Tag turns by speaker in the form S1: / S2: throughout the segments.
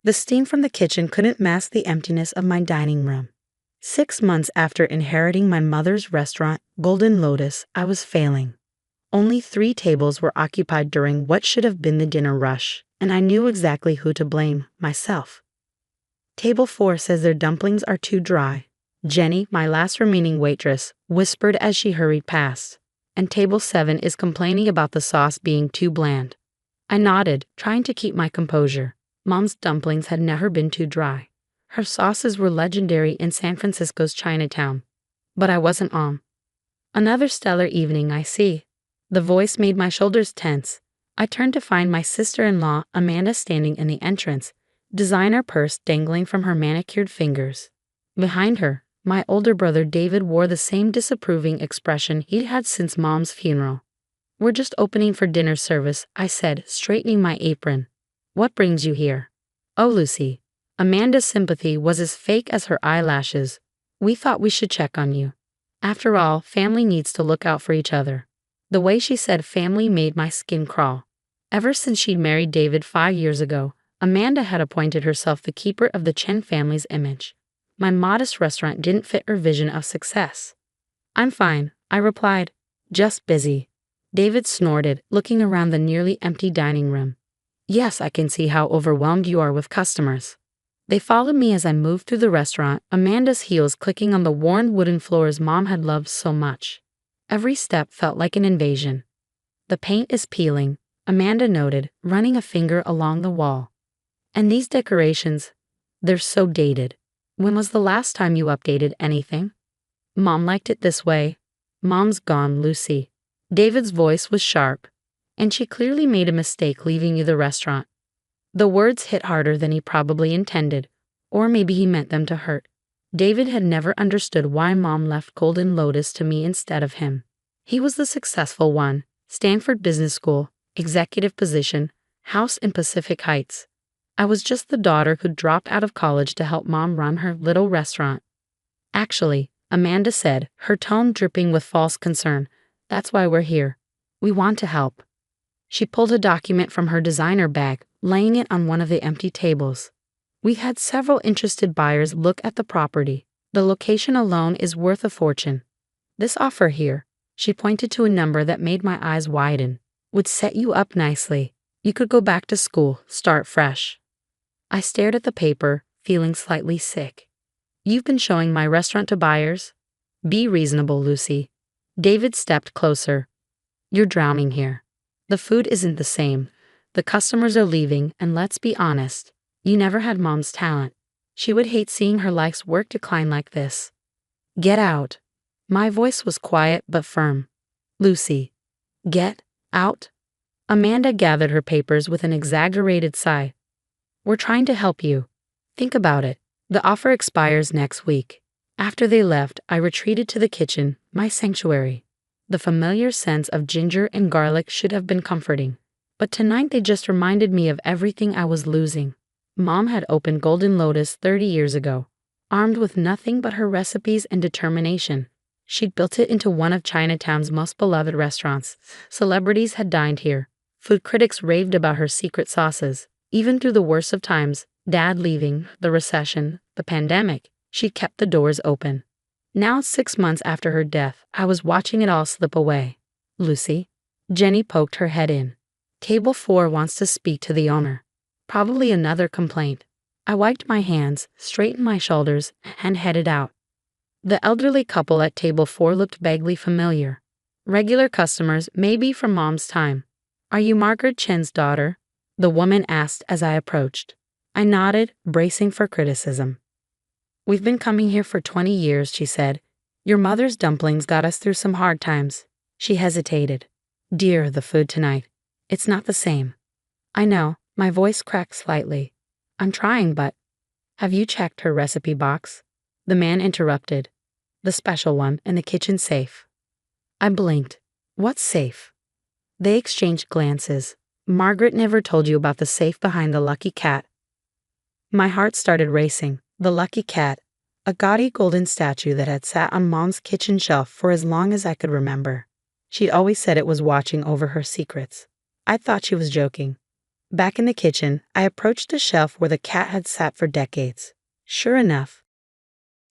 S1: The steam from the kitchen couldn't mask the emptiness of my dining room. 6 months after inheriting my mother's restaurant, Golden Lotus, I was failing. Only 3 tables were occupied during what should have been the dinner rush, and I knew exactly who to blame: myself. Table 4 says their dumplings are too dry, Jenny, my last remaining waitress, whispered as she hurried past. And table 7 is complaining about the sauce being too bland. I nodded, trying to keep my composure. Mom's dumplings had never been too dry. Her sauces were legendary in San Francisco's Chinatown. But I wasn't on. Another stellar evening, I see. The voice made my shoulders tense. I turned to find my sister-in-law, Amanda, standing in the entrance, designer purse dangling from her manicured fingers. Behind her, my older brother David wore the same disapproving expression he'd had since Mom's funeral. "We're just opening for dinner service," I said, straightening my apron. "What brings you here?" "Oh, Lucy." Amanda's sympathy was as fake as her eyelashes. "We thought we should check on you. After all, family needs to look out for each other." The way she said family made my skin crawl. Ever since she'd married David 5 years ago, Amanda had appointed herself the keeper of the Chen family's image. My modest restaurant didn't fit her vision of success. "I'm fine," I replied. "Just busy." David snorted, looking around the nearly empty dining room. "Yes, I can see how overwhelmed you are with customers." They followed me as I moved through the restaurant, Amanda's heels clicking on the worn wooden floors Mom had loved so much. Every step felt like an invasion. "The paint is peeling," Amanda noted, running a finger along the wall. "And these decorations, they're so dated. When was the last time you updated anything?" "Mom liked it this way." "Mom's gone, Lucy." David's voice was sharp. "And she clearly made a mistake leaving you the restaurant." The words hit harder than he probably intended, or maybe he meant them to hurt. David had never understood why Mom left Golden Lotus to me instead of him. He was the successful one, Stanford Business School, executive position, house in Pacific Heights. I was just the daughter who dropped out of college to help Mom run her little restaurant. "Actually," Amanda said, her tone dripping with false concern, "that's why we're here. We want to help." She pulled a document from her designer bag, laying it on one of the empty tables. "We've had several interested buyers look at the property. The location alone is worth a fortune. This offer here," she pointed to a number that made my eyes widen, "would set you up nicely. You could go back to school, start fresh." I stared at the paper, feeling slightly sick. "You've been showing my restaurant to buyers? Be reasonable, Lucy." David stepped closer. "You're drowning here. The food isn't the same. The customers are leaving, and let's be honest, you never had Mom's talent. She would hate seeing her life's work decline like this. Get out." My voice was quiet but firm. "Lucy, get out." Amanda gathered her papers with an exaggerated sigh. "We're trying to help you. Think about it. The offer expires next week." After they left, I retreated to the kitchen, my sanctuary. The familiar scents of ginger and garlic should have been comforting. But tonight they just reminded me of everything I was losing. Mom had opened Golden Lotus 30 years ago, armed with nothing but her recipes and determination. She'd built it into one of Chinatown's most beloved restaurants. Celebrities had dined here. Food critics raved about her secret sauces. Even through the worst of times, Dad leaving, the recession, the pandemic, she kept the doors open. Now, 6 months after her death, I was watching it all slip away. "Lucy?" Jenny poked her head in. "Table 4 wants to speak to the owner." Probably another complaint. I wiped my hands, straightened my shoulders, and headed out. The elderly couple at table 4 looked vaguely familiar. Regular customers, maybe from Mom's time. "Are you Margaret Chen's daughter?" the woman asked as I approached. I nodded, bracing for criticism. "We've been coming here for 20 years, she said. "Your mother's dumplings got us through some hard times." She hesitated. "Dear, the food tonight. It's not the same." "I know," my voice cracked slightly. "I'm trying, but—" "Have you checked her recipe box?" The man interrupted. "The special one in the kitchen safe." I blinked. "What safe?" They exchanged glances. "Margaret never told you about the safe behind the Lucky Cat." My heart started racing. The Lucky Cat, a gaudy golden statue that had sat on Mom's kitchen shelf for as long as I could remember. She'd always said it was watching over her secrets. I thought she was joking. Back in the kitchen, I approached a shelf where the cat had sat for decades. Sure enough,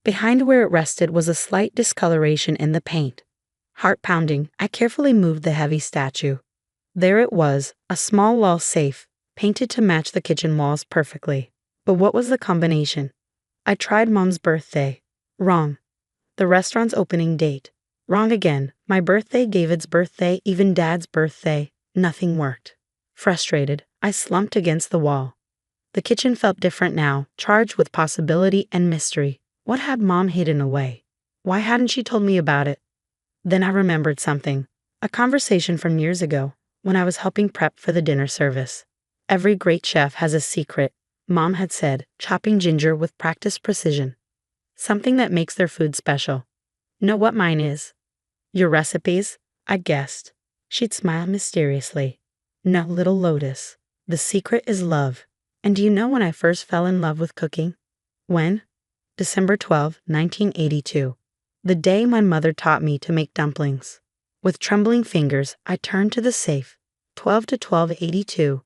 S1: behind where it rested was a slight discoloration in the paint. Heart pounding, I carefully moved the heavy statue. There it was, a small wall safe, painted to match the kitchen walls perfectly. But what was the combination? I tried Mom's birthday. Wrong. The restaurant's opening date. Wrong again. My birthday, David's birthday, even Dad's birthday. Nothing worked. Frustrated, I slumped against the wall. The kitchen felt different now, charged with possibility and mystery. What had Mom hidden away? Why hadn't she told me about it? Then I remembered something. A conversation from years ago, when I was helping prep for the dinner service. Every great chef has a secret, Mom had said, chopping ginger with practiced precision. Something that makes their food special. Know what mine is? Your recipes? I guessed. She'd smile mysteriously. No, little Lotus. The secret is love. And do you know when I first fell in love with cooking? When? December 12, 1982. The day my mother taught me to make dumplings. With trembling fingers, I turned to the safe. 12 to 1282.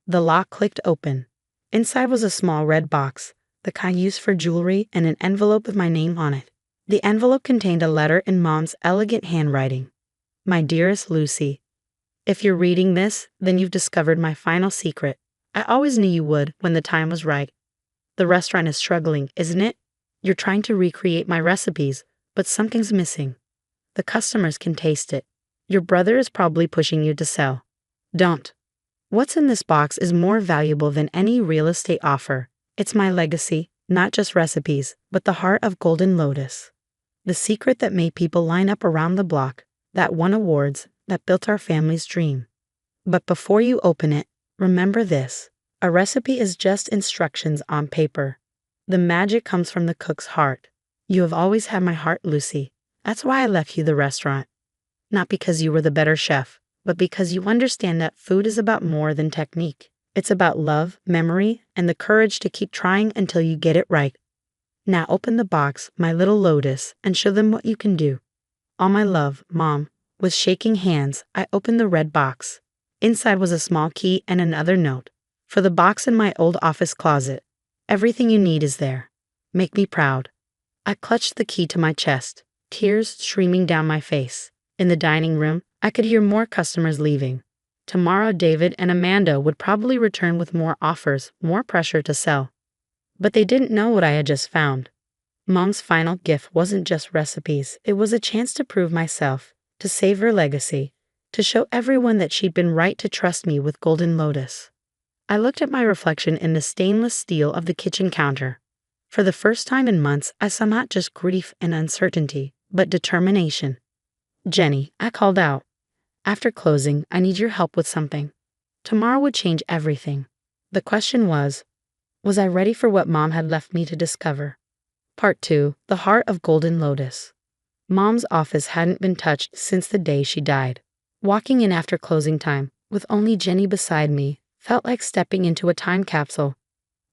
S1: The lock clicked open. Inside was a small red box, the kind used for jewelry, and an envelope with my name on it. The envelope contained a letter in Mom's elegant handwriting. My dearest Lucy, if you're reading this, then you've discovered my final secret. I always knew you would when the time was right. The restaurant is struggling, isn't it? You're trying to recreate my recipes, but something's missing. The customers can taste it. Your brother is probably pushing you to sell. Don't. What's in this box is more valuable than any real estate offer. It's my legacy, not just recipes, but the heart of Golden Lotus. The secret that made people line up around the block, that won awards, that built our family's dream. But before you open it, remember this. A recipe is just instructions on paper. The magic comes from the cook's heart. You have always had my heart, Lucy. That's why I left you the restaurant. Not because you were the better chef, but because you understand that food is about more than technique. It's about love, memory, and the courage to keep trying until you get it right. Now open the box, my little Lotus, and show them what you can do. All my love, Mom. With shaking hands, I opened the red box. Inside was a small key and another note. For the box in my old office closet. Everything you need is there. Make me proud. I clutched the key to my chest, tears streaming down my face. In the dining room, I could hear more customers leaving. Tomorrow, David and Amanda would probably return with more offers, more pressure to sell. But they didn't know what I had just found. Mom's final gift wasn't just recipes. It was a chance to prove myself, to save her legacy, to show everyone that she'd been right to trust me with Golden Lotus. I looked at my reflection in the stainless steel of the kitchen counter. For the first time in months, I saw not just grief and uncertainty, but determination. Jenny, I called out. After closing, I need your help with something. Tomorrow would change everything. The question was I ready for what Mom had left me to discover? Part 2, The Heart of Golden Lotus. Mom's office hadn't been touched since the day she died. Walking in after closing time, with only Jenny beside me, felt like stepping into a time capsule.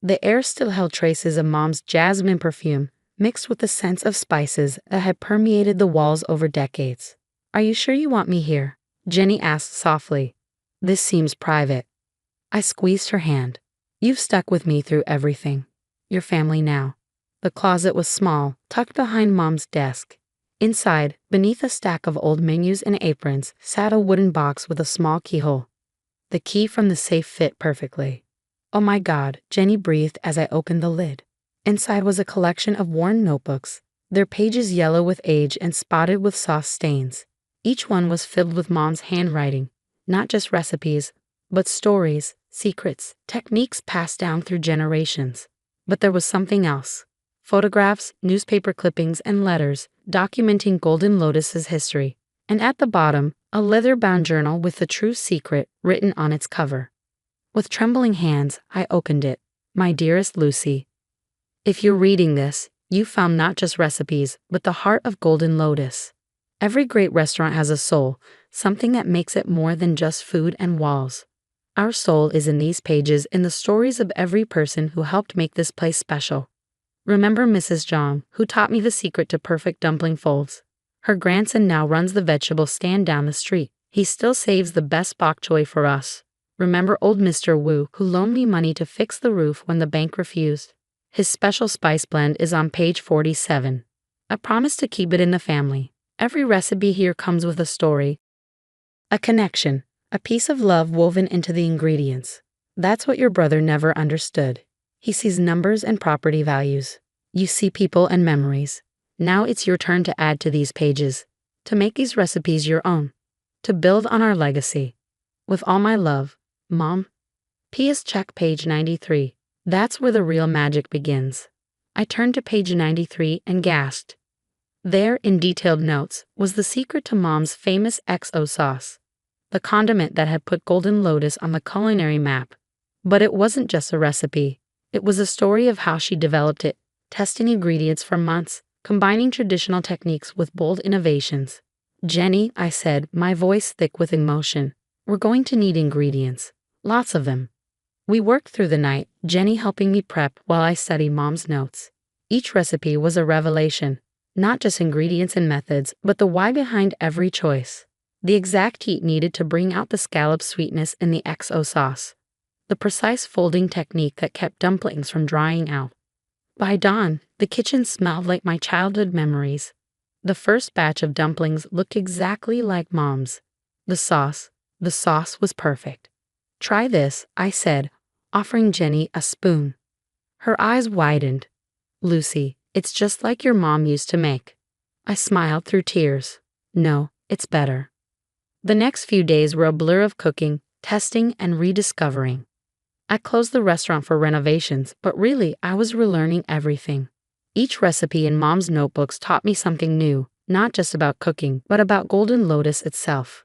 S1: The air still held traces of Mom's jasmine perfume, mixed with the scents of spices that had permeated the walls over decades. Are you sure you want me here? Jenny asked softly. This seems private. I squeezed her hand. You've stuck with me through everything. Your family now. The closet was small, tucked behind Mom's desk. Inside, beneath a stack of old menus and aprons, sat a wooden box with a small keyhole. The key from the safe fit perfectly. Oh my God, Jenny breathed as I opened the lid. Inside was a collection of worn notebooks, their pages yellow with age and spotted with soft stains. Each one was filled with Mom's handwriting, not just recipes, but stories, secrets, techniques passed down through generations. But there was something else. Photographs, newspaper clippings, and letters documenting Golden Lotus's history. And at the bottom, a leather-bound journal with the true secret written on its cover. With trembling hands, I opened it. My dearest Lucy, if you're reading this, you found not just recipes, but the heart of Golden Lotus. Every great restaurant has a soul, something that makes it more than just food and walls. Our soul is in these pages, in the stories of every person who helped make this place special. Remember Mrs. Zhang, who taught me the secret to perfect dumpling folds. Her grandson now runs the vegetable stand down the street. He still saves the best bok choy for us. Remember old Mr. Wu who loaned me money to fix the roof when the bank refused? His special spice blend is on page 47. I promise to keep it in the family. Every recipe here comes with a story, a connection, a piece of love woven into the ingredients. That's what your brother never understood. He sees numbers and property values. You see people and memories. Now it's your turn to add to these pages, to make these recipes your own, to build on our legacy. With all my love, Mom. P.S. Check page 93. That's where the real magic begins. I turned to page 93 and gasped. There, in detailed notes, was the secret to Mom's famous XO sauce, the condiment that had put Golden Lotus on the culinary map. But it wasn't just a recipe. It was a story of how she developed it, testing ingredients for months, combining traditional techniques with bold innovations. Jenny, I said, my voice thick with emotion, we're going to need ingredients. Lots of them. We worked through the night, Jenny helping me prep while I studied Mom's notes. Each recipe was a revelation. Not just ingredients and methods, but the why behind every choice. The exact heat needed to bring out the scallop sweetness in the XO sauce. The precise folding technique that kept dumplings from drying out. By dawn, the kitchen smelled like my childhood memories. The first batch of dumplings looked exactly like Mom's. The sauce was perfect. Try this, I said, offering Jenny a spoon. Her eyes widened. Lucy, it's just like your mom used to make. I smiled through tears. No, it's better. The next few days were a blur of cooking, testing, and rediscovering. I closed the restaurant for renovations, but really I was relearning everything. Each recipe in Mom's notebooks taught me something new, not just about cooking, but about Golden Lotus itself.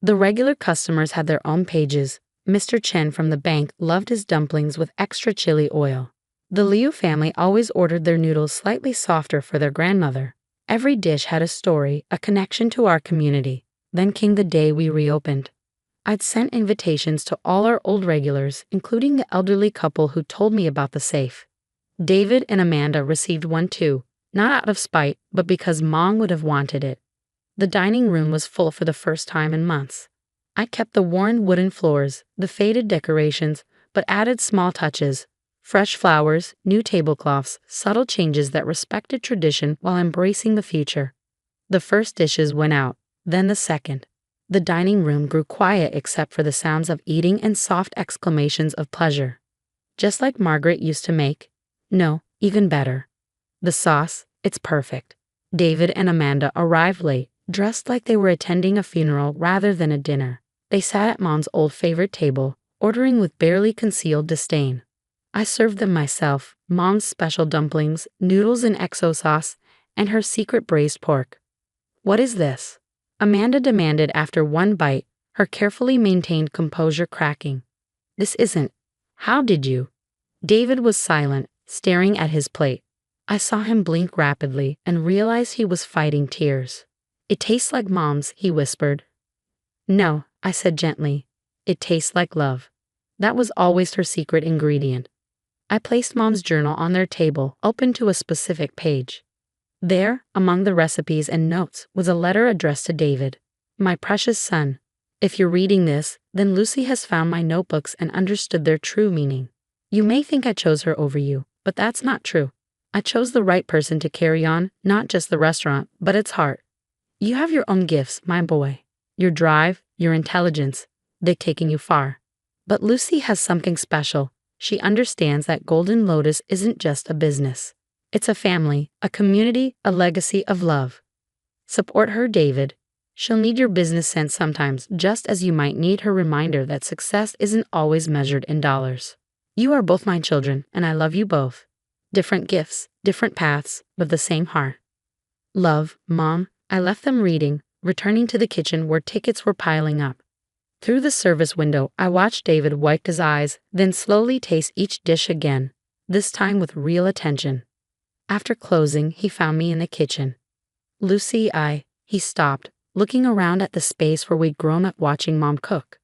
S1: The regular customers had their own pages. Mr. Chen from the bank loved his dumplings with extra chili oil. The Liu family always ordered their noodles slightly softer for their grandmother. Every dish had a story, a connection to our community. Then came the day we reopened. I'd sent invitations to all our old regulars, including the elderly couple who told me about the safe. David and Amanda received one too, not out of spite, but because Mom would have wanted it. The dining room was full for the first time in months. I kept the worn wooden floors, the faded decorations, but added small touches. Fresh flowers, new tablecloths, subtle changes that respected tradition while embracing the future. The first dishes went out, then the second. The dining room grew quiet except for the sounds of eating and soft exclamations of pleasure. Just like Margaret used to make. No, even better. The sauce, it's perfect. David and Amanda arrived late, dressed like they were attending a funeral rather than a dinner. They sat at Mom's old favorite table, ordering with barely concealed disdain. I served them myself, Mom's special dumplings, noodles in XO sauce, and her secret braised pork. What is this? Amanda demanded after one bite, her carefully maintained composure cracking. This isn't. How did you? David was silent, staring at his plate. I saw him blink rapidly and realized he was fighting tears. It tastes like Mom's, he whispered. No, I said gently. It tastes like love. That was always her secret ingredient. I placed Mom's journal on their table, open to a specific page. There, among the recipes and notes, was a letter addressed to David. My precious son, if you're reading this, then Lucy has found my notebooks and understood their true meaning. You may think I chose her over you, but that's not true. I chose the right person to carry on, not just the restaurant, but its heart. You have your own gifts, my boy. Your drive, your intelligence, they've taken you far. But Lucy has something special. She understands that Golden Lotus isn't just a business. It's a family, a community, a legacy of love. Support her, David. She'll need your business sense sometimes, just as you might need her reminder that success isn't always measured in dollars. You are both my children, and I love you both. Different gifts, different paths, but the same heart. Love, Mom. I left them reading, returning to the kitchen where tickets were piling up. Through the service window, I watched David wipe his eyes, then slowly taste each dish again, this time with real attention. After closing, he found me in the kitchen. Lucy, he stopped, looking around at the space where we'd grown up watching Mom cook.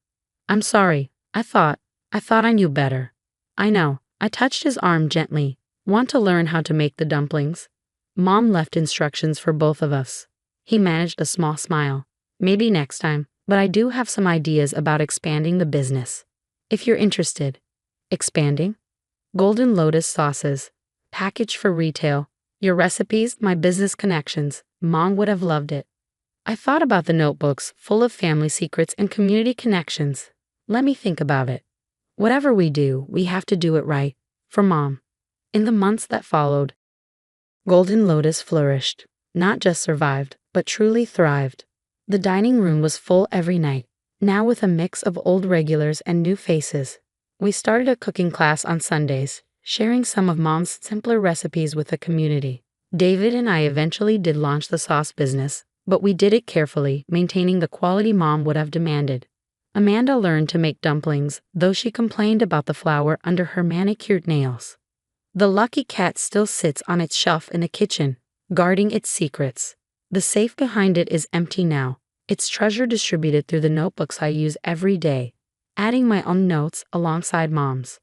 S1: I'm sorry, I thought I knew better. I know, I touched his arm gently. Want to learn how to make the dumplings? Mom left instructions for both of us. He managed a small smile. Maybe next time, but I do have some ideas about expanding the business. if you're interested. Expanding? Golden Lotus sauces. Packaged for retail. Your recipes, my business connections. Mom would have loved it. I thought about the notebooks, full of family secrets and community connections. Let me think about it. Whatever we do, we have to do it right. For Mom. In the months that followed, Golden Lotus flourished. Not just survived, but truly thrived. The dining room was full every night, now with a mix of old regulars and new faces. We started a cooking class on Sundays, sharing some of Mom's simpler recipes with the community. David and I eventually did launch the sauce business, but we did it carefully, maintaining the quality Mom would have demanded. Amanda learned to make dumplings, though she complained about the flour under her manicured nails. The Lucky Cat still sits on its shelf in the kitchen, guarding its secrets. The safe behind it is empty now, its treasure distributed through the notebooks I use every day, adding my own notes alongside Mom's.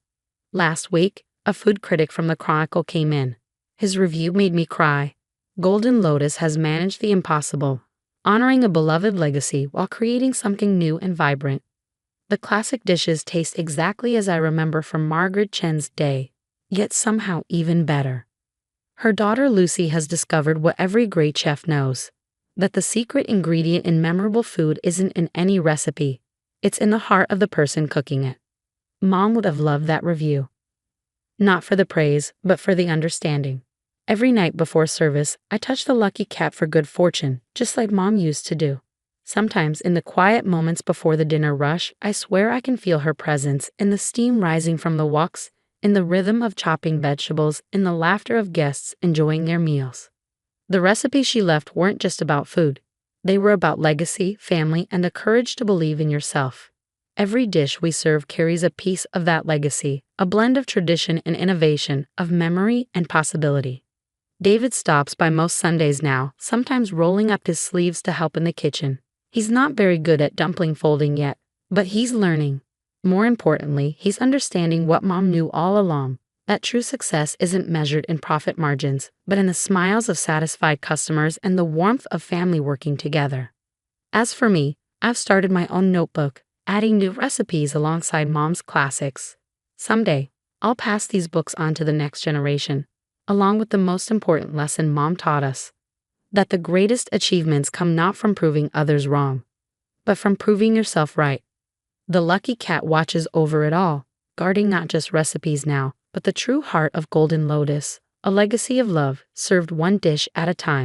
S1: Last week, a food critic from the Chronicle came in. His review made me cry. Golden Lotus has managed the impossible, honoring a beloved legacy while creating something new and vibrant. The classic dishes taste exactly as I remember from Margaret Chen's day, yet somehow even better. Her daughter Lucy has discovered what every great chef knows, that the secret ingredient in memorable food isn't in any recipe, it's in the heart of the person cooking it. Mom would have loved that review. Not for the praise, but for the understanding. Every night before service, I touch the Lucky Cat for good fortune, just like Mom used to do. Sometimes in the quiet moments before the dinner rush, I swear I can feel her presence in the steam rising from the woks, in the rhythm of chopping vegetables, in the laughter of guests enjoying their meals. The recipes she left weren't just about food. They were about legacy, family, and the courage to believe in yourself. Every dish we serve carries a piece of that legacy, a blend of tradition and innovation, of memory and possibility. David stops by most Sundays now, sometimes rolling up his sleeves to help in the kitchen. He's not very good at dumpling folding yet, but he's learning. More importantly, he's understanding what Mom knew all along, that true success isn't measured in profit margins, but in the smiles of satisfied customers and the warmth of family working together. As for me, I've started my own notebook, adding new recipes alongside Mom's classics. Someday, I'll pass these books on to the next generation, along with the most important lesson Mom taught us, that the greatest achievements come not from proving others wrong, but from proving yourself right. The Lucky Cat watches over it all, guarding not just recipes now, but the true heart of Golden Lotus, a legacy of love, served one dish at a time.